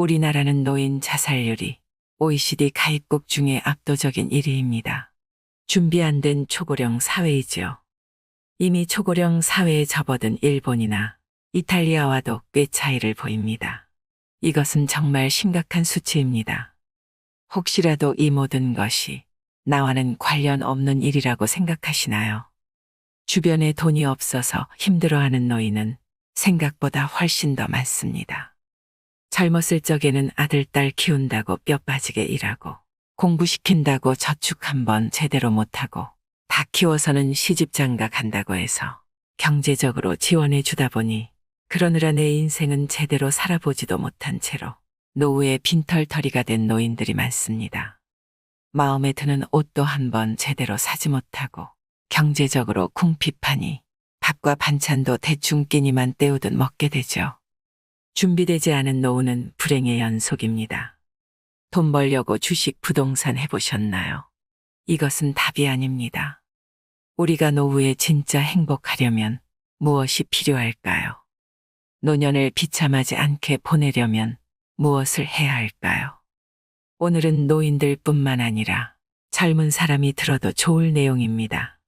우리나라는 노인 자살률이 OECD 가입국 중에 압도적인 1위입니다. 준비 안 된 초고령 사회이지요. 이미 초고령 사회에 접어든 일본이나 이탈리아와도 꽤 차이를 보입니다. 이것은 정말 심각한 수치입니다. 혹시라도 이 모든 것이 나와는 관련 없는 일이라고 생각하시나요? 주변에 돈이 없어서 힘들어하는 노인은 생각보다 훨씬 더 많습니다. 젊었을 적에는 아들, 딸 키운다고 뼈 빠지게 일하고 공부시킨다고 저축 한번 제대로 못하고 다 키워서는 시집장가 간다고 해서 경제적으로 지원해 주다 보니 그러느라 내 인생은 제대로 살아보지도 못한 채로 노후에 빈털터리가 된 노인들이 많습니다. 마음에 드는 옷도 한번 제대로 사지 못하고 경제적으로 궁핍하니 밥과 반찬도 대충 끼니만 때우듯 먹게 되죠. 준비되지 않은 노후는 불행의 연속입니다. 돈 벌려고 주식, 부동산 해보셨나요? 이것은 답이 아닙니다. 우리가 노후에 진짜 행복하려면 무엇이 필요할까요? 노년을 비참하지 않게 보내려면 무엇을 해야 할까요? 오늘은 노인들뿐만 아니라 젊은 사람이 들어도 좋을 내용입니다.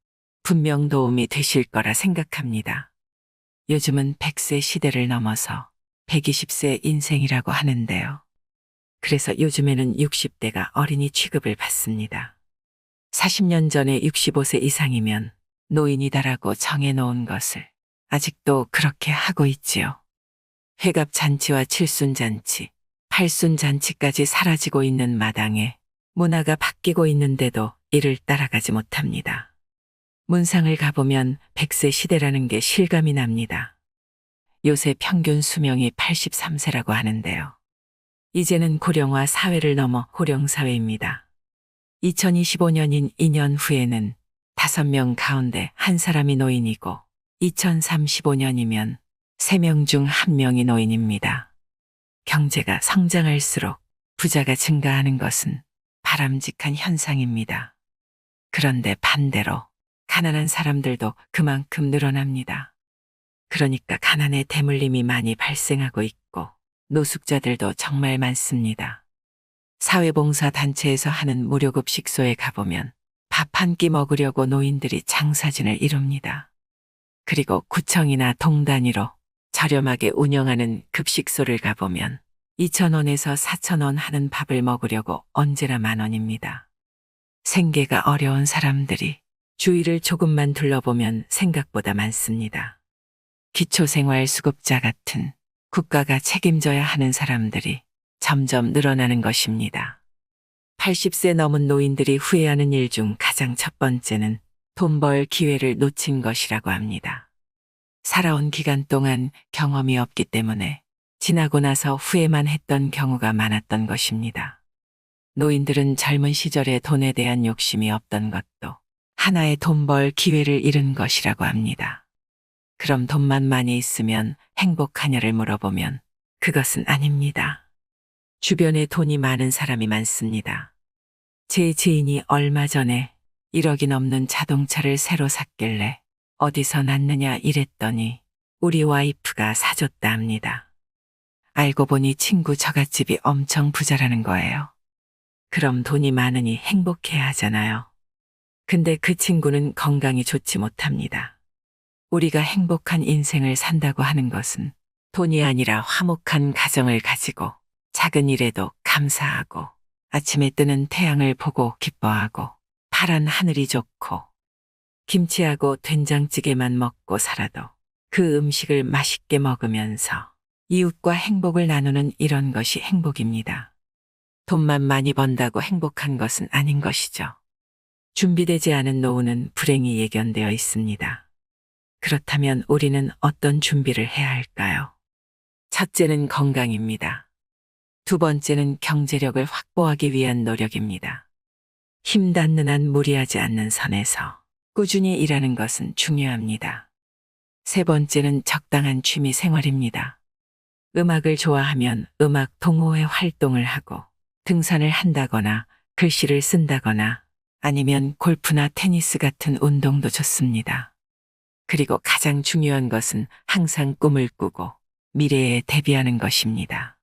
분명 도움이 되실 거라 생각합니다. 요즘은 100세 시대를 넘어서 120세 인생이라고 하는데요. 그래서 요즘에는 60대가 어린이 취급을 받습니다. 40년 전에 65세 이상이면 노인이다라고 정해놓은 것을 아직도 그렇게 하고 있지요. 회갑잔치와 칠순잔치, 팔순잔치까지 사라지고 있는 마당에 문화가 바뀌고 있는데도 이를 따라가지 못합니다. 문상을 가보면 100세 시대라는 게 실감이 납니다. 요새 평균 수명이 83세라고 하는데요. 이제는 고령화 사회를 넘어 고령사회입니다. 2025년인 2년 후에는 5명 가운데 1사람이 노인이고 2035년이면 3명 중 1명이 노인입니다. 경제가 성장할수록 부자가 증가하는 것은 바람직한 현상입니다. 그런데 반대로 가난한 사람들도 그만큼 늘어납니다. 그러니까 가난의 대물림이 많이 발생하고 있고 노숙자들도 정말 많습니다. 사회봉사단체에서 하는 무료급식소에 가보면 밥 한 끼 먹으려고 노인들이 장사진을 이룹니다. 그리고 구청이나 동 단위로 저렴하게 운영하는 급식소를 가보면 2,000원에서 4,000원 하는 밥을 먹으려고 언제나 10,000원입니다. 생계가 어려운 사람들이 주위를 조금만 둘러보면 생각보다 많습니다. 기초생활수급자 같은 국가가 책임져야 하는 사람들이 점점 늘어나는 것입니다. 80세 넘은 노인들이 후회하는 일 중 가장 첫 번째는 돈 벌 기회를 놓친 것이라고 합니다. 살아온 기간 동안 경험이 없기 때문에 지나고 나서 후회만 했던 경우가 많았던 것입니다. 노인들은 젊은 시절에 돈에 대한 욕심이 없던 것도 하나의 돈 벌 기회를 잃은 것이라고 합니다. 그럼 돈만 많이 있으면 행복하냐를 물어보면 그것은 아닙니다. 주변에 돈이 많은 사람이 많습니다. 제 지인이 얼마 전에 1억이 넘는 자동차를 새로 샀길래 어디서 났느냐 이랬더니 우리 와이프가 사줬다 합니다. 알고 보니 친구 처갓집이 엄청 부자라는 거예요. 그럼 돈이 많으니 행복해야 하잖아요. 근데 그 친구는 건강이 좋지 못합니다. 우리가 행복한 인생을 산다고 하는 것은 돈이 아니라 화목한 가정을 가지고 작은 일에도 감사하고 아침에 뜨는 태양을 보고 기뻐하고 파란 하늘이 좋고 김치하고 된장찌개만 먹고 살아도 그 음식을 맛있게 먹으면서 이웃과 행복을 나누는 이런 것이 행복입니다. 돈만 많이 번다고 행복한 것은 아닌 것이죠. 준비되지 않은 노후는 불행이 예견되어 있습니다. 그렇다면 우리는 어떤 준비를 해야 할까요? 첫째는 건강입니다. 두 번째는 경제력을 확보하기 위한 노력입니다. 힘 닿는 한 무리하지 않는 선에서 꾸준히 일하는 것은 중요합니다. 세 번째는 적당한 취미 생활입니다. 음악을 좋아하면 음악 동호회 활동을 하고 등산을 한다거나 글씨를 쓴다거나 아니면 골프나 테니스 같은 운동도 좋습니다. 그리고 가장 중요한 것은 항상 꿈을 꾸고 미래에 대비하는 것입니다.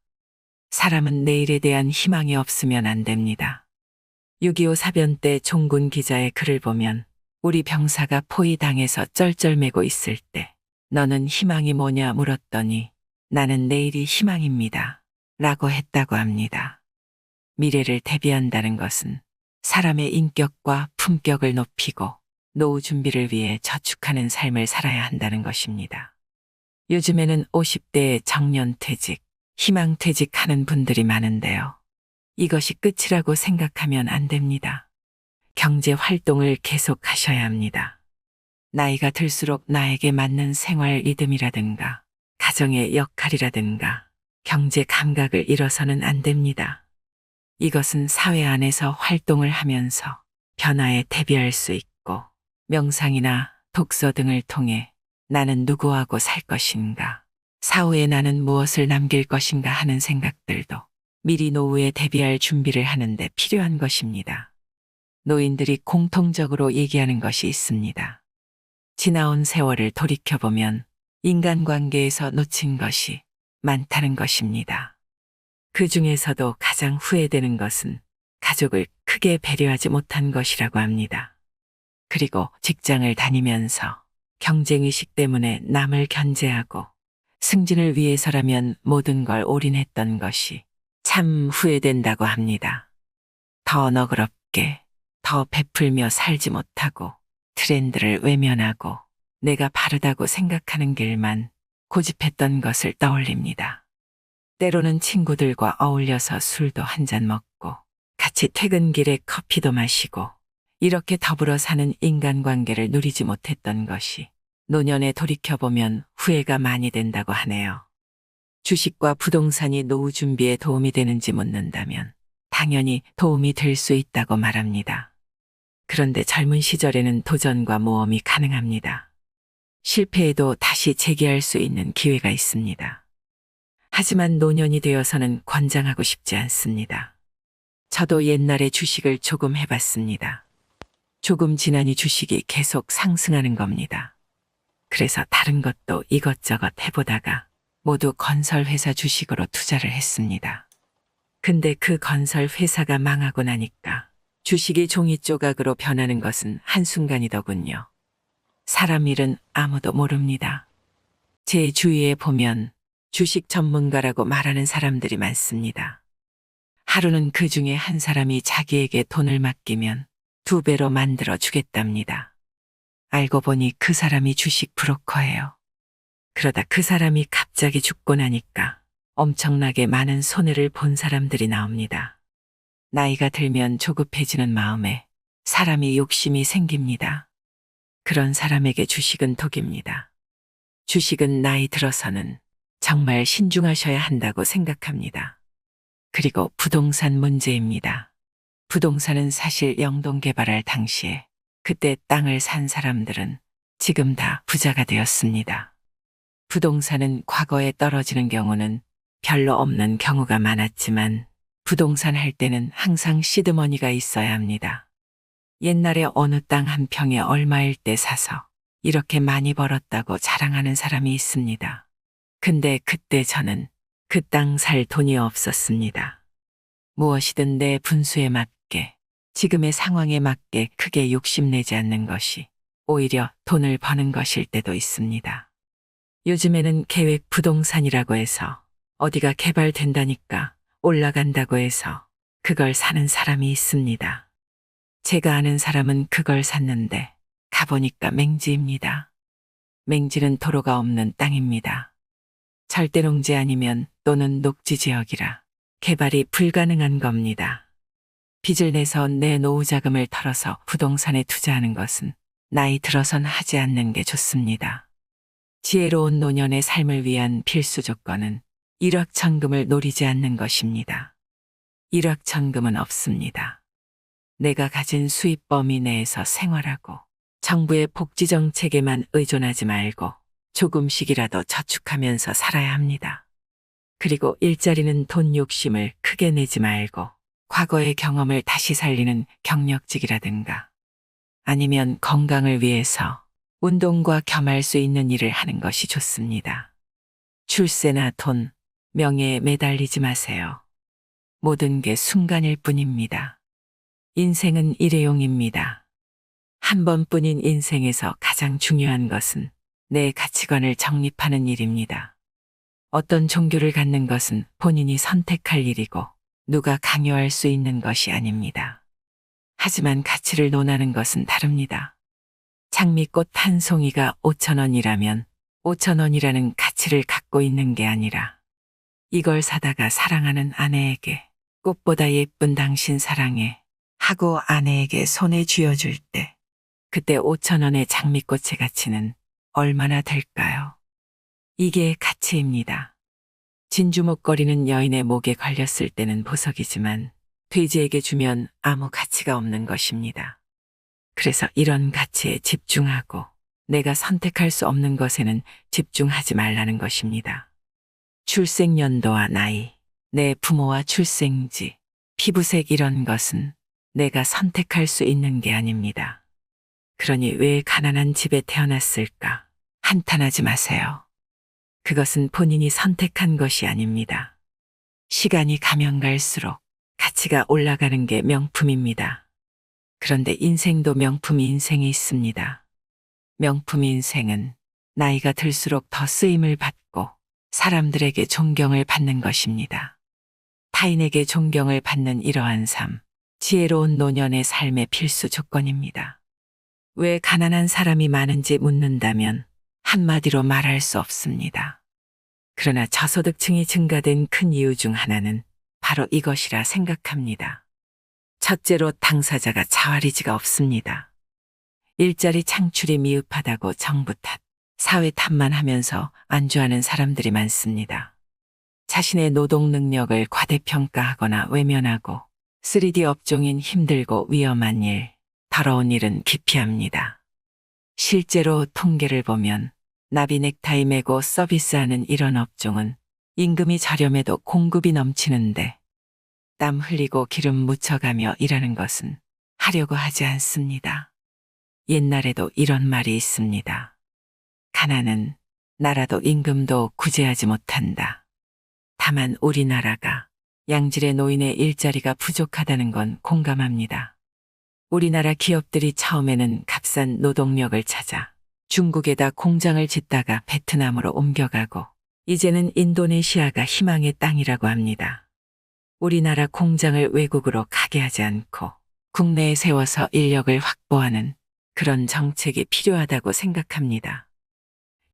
사람은 내일에 대한 희망이 없으면 안 됩니다. 6.25 사변 때 종군 기자의 글을 보면 우리 병사가 포위당해서 쩔쩔매고 있을 때 너는 희망이 뭐냐 물었더니 나는 내일이 희망입니다. 라고 했다고 합니다. 미래를 대비한다는 것은 사람의 인격과 품격을 높이고 노후 준비를 위해 저축하는 삶을 살아야 한다는 것입니다. 요즘에는 50대에 정년퇴직, 희망퇴직하는 분들이 많은데요. 이것이 끝이라고 생각하면 안 됩니다. 경제 활동을 계속하셔야 합니다. 나이가 들수록 나에게 맞는 생활 리듬이라든가 가정의 역할이라든가 경제 감각을 잃어서는 안 됩니다. 이것은 사회 안에서 활동을 하면서 변화에 대비할 수 있고 명상이나 독서 등을 통해 나는 누구하고 살 것인가, 사후에 나는 무엇을 남길 것인가 하는 생각들도 미리 노후에 대비할 준비를 하는데 필요한 것입니다. 노인들이 공통적으로 얘기하는 것이 있습니다. 지나온 세월을 돌이켜보면 인간관계에서 놓친 것이 많다는 것입니다. 그 중에서도 가장 후회되는 것은 가족을 크게 배려하지 못한 것이라고 합니다. 그리고 직장을 다니면서 경쟁의식 때문에 남을 견제하고 승진을 위해서라면 모든 걸 올인했던 것이 참 후회된다고 합니다. 더 너그럽게, 더 베풀며 살지 못하고 트렌드를 외면하고 내가 바르다고 생각하는 길만 고집했던 것을 떠올립니다. 때로는 친구들과 어울려서 술도 한잔 먹고 같이 퇴근길에 커피도 마시고 이렇게 더불어 사는 인간관계를 누리지 못했던 것이 노년에 돌이켜보면 후회가 많이 된다고 하네요. 주식과 부동산이 노후 준비에 도움이 되는지 묻는다면 당연히 도움이 될 수 있다고 말합니다. 그런데 젊은 시절에는 도전과 모험이 가능합니다. 실패해도 다시 재기할 수 있는 기회가 있습니다. 하지만 노년이 되어서는 권장하고 싶지 않습니다. 저도 옛날에 주식을 조금 해봤습니다. 조금 지나니 주식이 계속 상승하는 겁니다. 그래서 다른 것도 이것저것 해보다가 모두 건설회사 주식으로 투자를 했습니다. 근데 그 건설회사가 망하고 나니까 주식이 종이 조각으로 변하는 것은 한순간이더군요. 사람 일은 아무도 모릅니다. 제 주위에 보면 주식 전문가라고 말하는 사람들이 많습니다. 하루는 그 중에 한 사람이 자기에게 돈을 맡기면 2배로 만들어 주겠답니다. 알고 보니 그 사람이 주식 브로커예요. 그러다 그 사람이 갑자기 죽고 나니까 엄청나게 많은 손해를 본 사람들이 나옵니다. 나이가 들면 조급해지는 마음에 사람이 욕심이 생깁니다. 그런 사람에게 주식은 독입니다. 주식은 나이 들어서는 정말 신중하셔야 한다고 생각합니다. 그리고 부동산 문제입니다. 부동산은 사실 영동 개발할 당시에 그때 땅을 산 사람들은 지금 다 부자가 되었습니다. 부동산은 과거에 떨어지는 경우는 별로 없는 경우가 많았지만 부동산 할 때는 항상 시드머니가 있어야 합니다. 옛날에 어느 땅 한 평에 얼마일 때 사서 이렇게 많이 벌었다고 자랑하는 사람이 있습니다. 근데 그때 저는 그 땅 살 돈이 없었습니다. 무엇이든 내 분수에 맞게, 지금의 상황에 맞게 크게 욕심내지 않는 것이 오히려 돈을 버는 것일 때도 있습니다. 요즘에는 계획 부동산이라고 해서 어디가 개발된다니까 올라간다고 해서 그걸 사는 사람이 있습니다. 제가 아는 사람은 그걸 샀는데 가보니까 맹지입니다. 맹지는 도로가 없는 땅입니다. 절대 농지 아니면 또는 녹지 지역이라 개발이 불가능한 겁니다. 빚을 내서 내 노후 자금을 털어서 부동산에 투자하는 것은 나이 들어선 하지 않는 게 좋습니다. 지혜로운 노년의 삶을 위한 필수 조건은 일확천금을 노리지 않는 것입니다. 일확천금은 없습니다. 내가 가진 수입 범위 내에서 생활하고 정부의 복지 정책에만 의존하지 말고 조금씩이라도 저축하면서 살아야 합니다. 그리고 일자리는 돈 욕심을 크게 내지 말고 과거의 경험을 다시 살리는 경력직이라든가 아니면 건강을 위해서 운동과 겸할 수 있는 일을 하는 것이 좋습니다. 출세나 돈, 명예에 매달리지 마세요. 모든 게 순간일 뿐입니다. 인생은 일회용입니다. 한 번뿐인 인생에서 가장 중요한 것은 내 가치관을 정립하는 일입니다. 어떤 종교를 갖는 것은 본인이 선택할 일이고 누가 강요할 수 있는 것이 아닙니다. 하지만 가치를 논하는 것은 다릅니다. 장미꽃 한 송이가 5,000원이라면 5,000원이라는 가치를 갖고 있는 게 아니라 이걸 사다가 사랑하는 아내에게 꽃보다 예쁜 당신 사랑해 하고 아내에게 손에 쥐어줄 때 그때 5,000원의 장미꽃의 가치는 얼마나 될까요? 이게 가치입니다. 진주 목걸이는 여인의 목에 걸렸을 때는 보석이지만 돼지에게 주면 아무 가치가 없는 것입니다. 그래서 이런 가치에 집중하고 내가 선택할 수 없는 것에는 집중하지 말라는 것입니다. 출생연도와 나이, 내 부모와 출생지, 피부색 이런 것은 내가 선택할 수 있는 게 아닙니다. 그러니 왜 가난한 집에 태어났을까? 한탄하지 마세요. 그것은 본인이 선택한 것이 아닙니다. 시간이 가면 갈수록 가치가 올라가는 게 명품입니다. 그런데 인생도 명품 인생이 있습니다. 명품 인생은 나이가 들수록 더 쓰임을 받고 사람들에게 존경을 받는 것입니다. 타인에게 존경을 받는 이러한 삶, 지혜로운 노년의 삶의 필수 조건입니다. 왜 가난한 사람이 많은지 묻는다면 한마디로 말할 수 없습니다. 그러나 저소득층이 증가된 큰 이유 중 하나는 바로 이것이라 생각합니다. 첫째로 당사자가 자활의지가 없습니다. 일자리 창출이 미흡하다고 정부 탓, 사회 탓만 하면서 안주하는 사람들이 많습니다. 자신의 노동 능력을 과대평가하거나 외면하고 3D 업종인 힘들고 위험한 일, 더러운 일은 기피합니다. 실제로 통계를 보면 나비 넥타이 매고 서비스하는 이런 업종은 임금이 저렴해도 공급이 넘치는데 땀 흘리고 기름 묻혀가며 일하는 것은 하려고 하지 않습니다. 옛날에도 이런 말이 있습니다. 가난은 나라도 임금도 구제하지 못한다. 다만 우리나라가 양질의 노인의 일자리가 부족하다는 건 공감합니다. 우리나라 기업들이 처음에는 값싼 노동력을 찾아 중국에다 공장을 짓다가 베트남으로 옮겨가고 이제는 인도네시아가 희망의 땅이라고 합니다. 우리나라 공장을 외국으로 가게 하지 않고 국내에 세워서 인력을 확보하는 그런 정책이 필요하다고 생각합니다.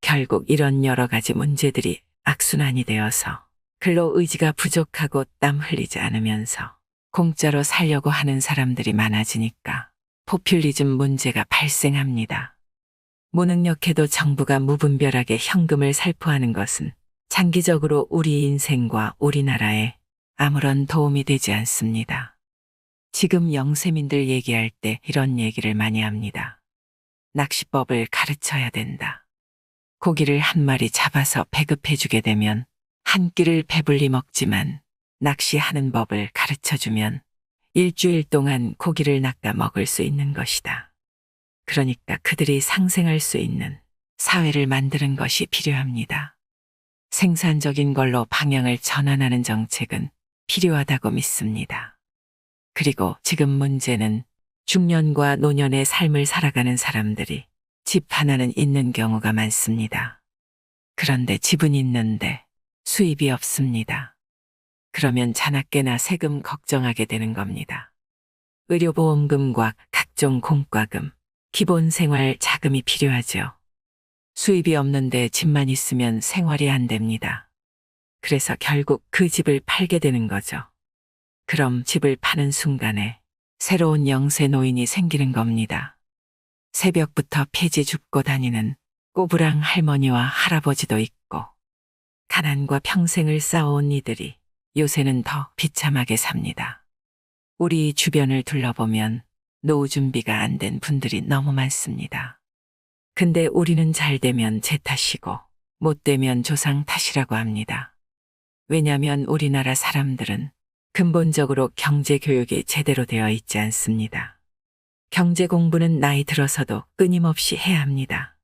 결국 이런 여러 가지 문제들이 악순환이 되어서 근로 의지가 부족하고 땀 흘리지 않으면서 공짜로 살려고 하는 사람들이 많아지니까 포퓰리즘 문제가 발생합니다. 무능력해도 정부가 무분별하게 현금을 살포하는 것은 장기적으로 우리 인생과 우리나라에 아무런 도움이 되지 않습니다. 지금 영세민들 얘기할 때 이런 얘기를 많이 합니다. 낚시법을 가르쳐야 된다. 고기를 한 마리 잡아서 배급해주게 되면 한 끼를 배불리 먹지만 낚시하는 법을 가르쳐주면 일주일 동안 고기를 낚아 먹을 수 있는 것이다. 그러니까 그들이 상생할 수 있는 사회를 만드는 것이 필요합니다. 생산적인 걸로 방향을 전환하는 정책은 필요하다고 믿습니다. 그리고 지금 문제는 중년과 노년의 삶을 살아가는 사람들이 집 하나는 있는 경우가 많습니다. 그런데 집은 있는데 수입이 없습니다. 그러면 자나깨나 세금 걱정하게 되는 겁니다. 의료보험금과 각종 공과금, 기본생활 자금이 필요하죠. 수입이 없는데 집만 있으면 생활이 안 됩니다. 그래서 결국 그 집을 팔게 되는 거죠. 그럼 집을 파는 순간에 새로운 영세 노인이 생기는 겁니다. 새벽부터 폐지 줍고 다니는 꼬부랑 할머니와 할아버지도 있고 가난과 평생을 싸워온 이들이 요새는 더 비참하게 삽니다. 우리 주변을 둘러보면 노후 준비가 안 된 분들이 너무 많습니다. 근데 우리는 잘 되면 제 탓이고 못 되면 조상 탓이라고 합니다. 왜냐하면 우리나라 사람들은 근본적으로 경제 교육이 제대로 되어 있지 않습니다. 경제 공부는 나이 들어서도 끊임없이 해야 합니다.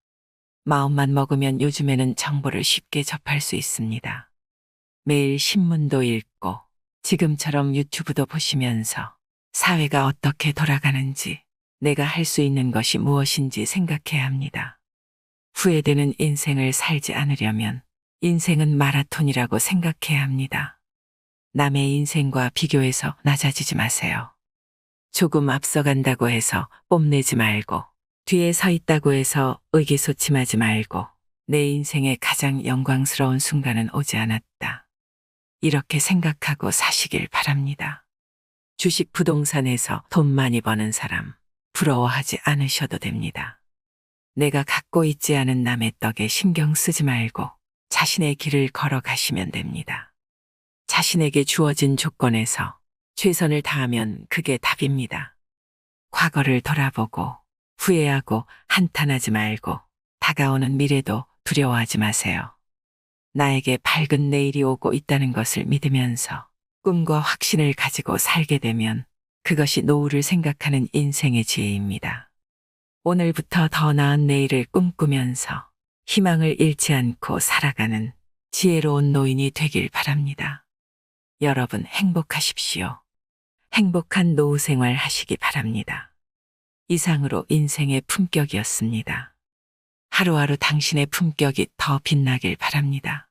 마음만 먹으면 요즘에는 정보를 쉽게 접할 수 있습니다. 매일 신문도 읽고 지금처럼 유튜브도 보시면서 사회가 어떻게 돌아가는지, 내가 할 수 있는 것이 무엇인지 생각해야 합니다. 후회되는 인생을 살지 않으려면 인생은 마라톤이라고 생각해야 합니다. 남의 인생과 비교해서 낮아지지 마세요. 조금 앞서간다고 해서 뽐내지 말고, 뒤에 서 있다고 해서 의기소침하지 말고, 내 인생의 가장 영광스러운 순간은 오지 않았다, 이렇게 생각하고 사시길 바랍니다. 주식 부동산에서 돈 많이 버는 사람, 부러워하지 않으셔도 됩니다. 내가 갖고 있지 않은 남의 떡에 신경 쓰지 말고 자신의 길을 걸어가시면 됩니다. 자신에게 주어진 조건에서 최선을 다하면 그게 답입니다. 과거를 돌아보고 후회하고 한탄하지 말고 다가오는 미래도 두려워하지 마세요. 나에게 밝은 내일이 오고 있다는 것을 믿으면서 꿈과 확신을 가지고 살게 되면 그것이 노후를 생각하는 인생의 지혜입니다. 오늘부터 더 나은 내일을 꿈꾸면서 희망을 잃지 않고 살아가는 지혜로운 노인이 되길 바랍니다. 여러분 행복하십시오. 행복한 노후 생활 하시기 바랍니다. 이상으로 인생의 품격이었습니다. 하루하루 당신의 품격이 더 빛나길 바랍니다.